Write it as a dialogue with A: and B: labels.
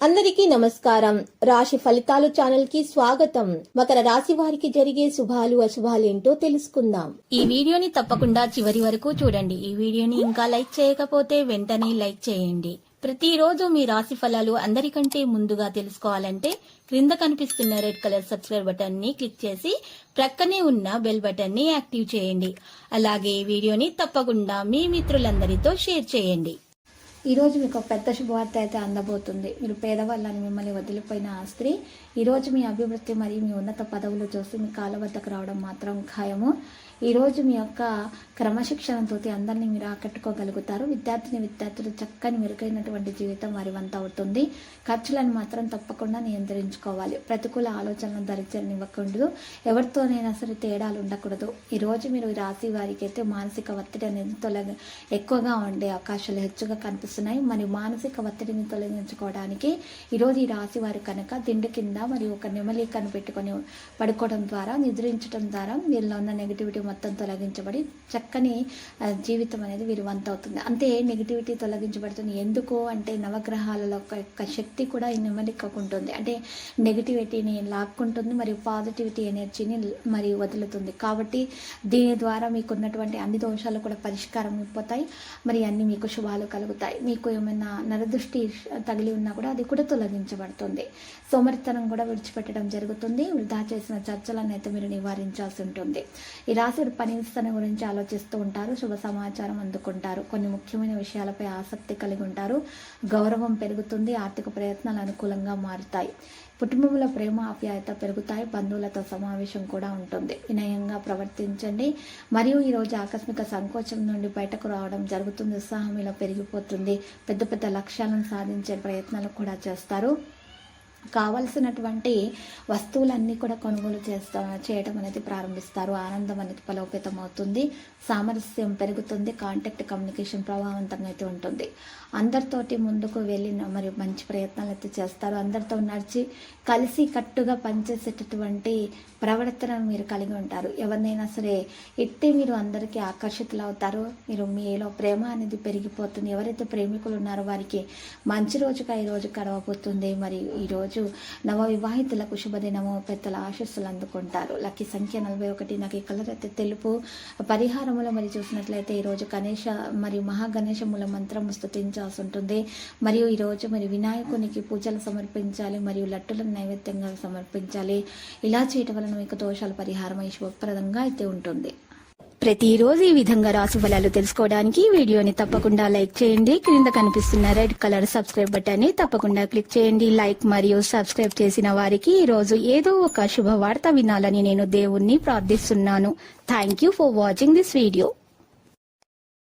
A: అందరికీ నమస్కారం. రాశి ఫలితాలు ఛానల్ కి స్వాగతం. మకర రాశి వారికి జరిగే శుభాలు అశుభాలు ఏంటో తెలుసుకుందాం.
B: ఈ వీడియోని తప్పకుండా చివరి వరకు చూడండి. ఈ వీడియోని ఇంకా లైక్ చేయకపోతే వెంటనే లైక్ చేయండి. ప్రతిరోజు మీ రాశి ఫలాలు అందరికంటే ముందుగా తెలుసుకోవాలంటే క్రింద కనిపిస్తున్న రెడ్ కలర్ సబ్స్క్రైబ్ బటన్ ని క్లిక్ చేసి ప్రక్కనే ఉన్న బెల్ బటన్ ని యాక్టివ్ చేయండి. అలాగే ఈ వీడియోని తప్పకుండా మీ మిత్రులందరితో షేర్ చేయండి.
C: ఈరోజు మీకు ఒక పెద్ద శుభవార్త అయితే అందబోతుంది. మీరు పేదవాళ్ళని మిమ్మల్ని వదిలిపోయిన ఆ స్త్రీ ఈరోజు మీ అభివృద్ధి మరియు మీ ఉన్నత పదవులు చూసి మీ కాళ్ళ వద్దకు రావడం మాత్రం ఖాయము. ఈరోజు మీ యొక్క క్రమశిక్షణతో అందరినీ మీరు ఆకట్టుకోగలుగుతారు. విద్యార్థులు చక్కని మెరుగైనటువంటి జీవితం వారి వంత అవుతుంది. ఖర్చులను మాత్రం తప్పకుండా నియంత్రించుకోవాలి. ప్రతికూల ఆలోచనలను ధరించనివ్వకూడదు. ఎవరితోనైనా సరే తేడాలు ఉండకూడదు. ఈరోజు మీరు ఈ రాశి వారికి అయితే మానసిక ఒత్తిడి అనేది ఎక్కువగా ఉండే అవకాశాలు హెచ్చుగా కనిపిస్తున్నాయి. మరియు మానసిక ఒత్తిడిని తొలగించుకోవడానికి ఈరోజు ఈ రాశి వారు కనుక దిండు కింద మరియు ఒక నెమలికను పెట్టుకొని పడుకోవడం ద్వారా, నిద్రించడం ద్వారా వీళ్ళలో ఉన్న నెగిటివిటీ మొత్తం తొలగించబడి చక్కని జీవితం అనేది వీరి వంత అవుతుంది. అంతే నెగిటివిటీ తొలగించబడుతుంది. ఎందుకు అంటే నవగ్రహాలలో యొక్క శక్తి కూడా ఈ నెమలికకు ఉంటుంది. అంటే నెగిటివిటీని లాక్కుంటుంది మరియు పాజిటివిటీ ఎనర్జీని మరియు వదులుతుంది. కాబట్టి దీని ద్వారా మీకు ఉన్నటువంటి అన్ని దోషాలు కూడా పరిష్కారం అయిపోతాయి. మరి అన్ని మీకు శుభాలు కలుగుతాయి. మీకు ఏమైనా నరదృష్టి తగిలి ఉన్నా కూడా అది కూడా తొలగించబడుతుంది. సోమరితనం కూడా విడిచిపెట్టడం జరుగుతుంది. వృధా చేసిన చర్చలను అయితే మీరు నివారించాల్సి ఉంటుంది. ఈ రాశి పని విస్తరణ గురించి ఆలోచిస్తూ ఉంటారు. శుభ సమాచారం అందుకుంటారు. కొన్ని ముఖ్యమైన విషయాలపై ఆసక్తి కలిగి ఉంటారు. గౌరవం పెరుగుతుంది. ఆర్థిక ప్రయత్నాలు అనుకూలంగా మారుతాయి. కుటుంబంలో ప్రేమ ఆప్యాయత పెరుగుతాయి. బంధువులతో సమావేశం కూడా ఉంటుంది. వినయంగా ప్రవర్తించండి. మరియు ఈరోజు ఆకస్మిక సంకోచం నుండి బయటకు రావడం జరుగుతుంది. ఉత్సాహం ఇలా పెరిగిపోతుంది. పెద్ద పెద్ద లక్ష్యాలను సాధించే ప్రయత్నాలు కూడా చేస్తారు. కావలసినటువంటి వస్తువులన్నీ కూడా కొనుగోలు చేయడం అనేది ప్రారంభిస్తారు. ఆనందం అనేది బలోపేతం అవుతుంది. సామరస్యం పెరుగుతుంది. కాంటాక్ట్ కమ్యూనికేషన్ ప్రభావవంతంగా అయితే ఉంటుంది. అందరితోటి ముందుకు వెళ్ళి మరియు మంచి ప్రయత్నాలు అయితే చేస్తారు. అందరితో నడిచి కలిసి కట్టుగా పనిచేసేటటువంటి ప్రవర్తనను మీరు కలిగి ఉంటారు. ఎవరినైనా సరే ఎట్టి మీరు అందరికీ ఆకర్షితులు అవుతారు. మీరు మీలో ప్రేమ అనేది పెరిగిపోతుంది. ఎవరైతే ప్రేమికులు ఉన్నారో వారికి మంచి రోజుగా ఈ రోజు గడవబోతుంది. మరియు ఈరోజు నవ వివాహితులకు శుభదినము. పెద్దల ఆశీస్సులు అందుకుంటారు. లక్కీ సంఖ్య 41. నాకు ఈ కలర్ అయితే తెలుపు. పరిహారములు మరి చూసినట్లయితే ఈరోజు గణేష మరియు మహాగణేశ మూల మంత్రం స్తుతించాల్సి ఉంటుంది. మరియు ఈరోజు మరి వినాయకునికి పూజలు సమర్పించాలి మరియు లడ్డులను నైవేద్యంగా సమర్పించాలి. ఇలా చేయటం వలన మీకు దోషాల పరిహారం శుభప్రదంగా అయితే ఉంటుంది.
B: ప్రతిరోజు ఈ విధంగా రాశి ఫలాలు తెలుసుకోవడానికి వీడియోని తప్పకుండా లైక్ చేయండి. క్రింద కనిపిస్తున్న రెడ్ కలర్ సబ్స్క్రైబ్ బటన్ ని తప్పకుండా క్లిక్ చేయండి. లైక్ మరియు సబ్స్క్రైబ్ చేసిన వారికి ఈ రోజు ఏదో ఒక శుభవార్త వినాలని నేను దేవుణ్ణి ప్రార్థిస్తున్నాను. Thank you for watching this video.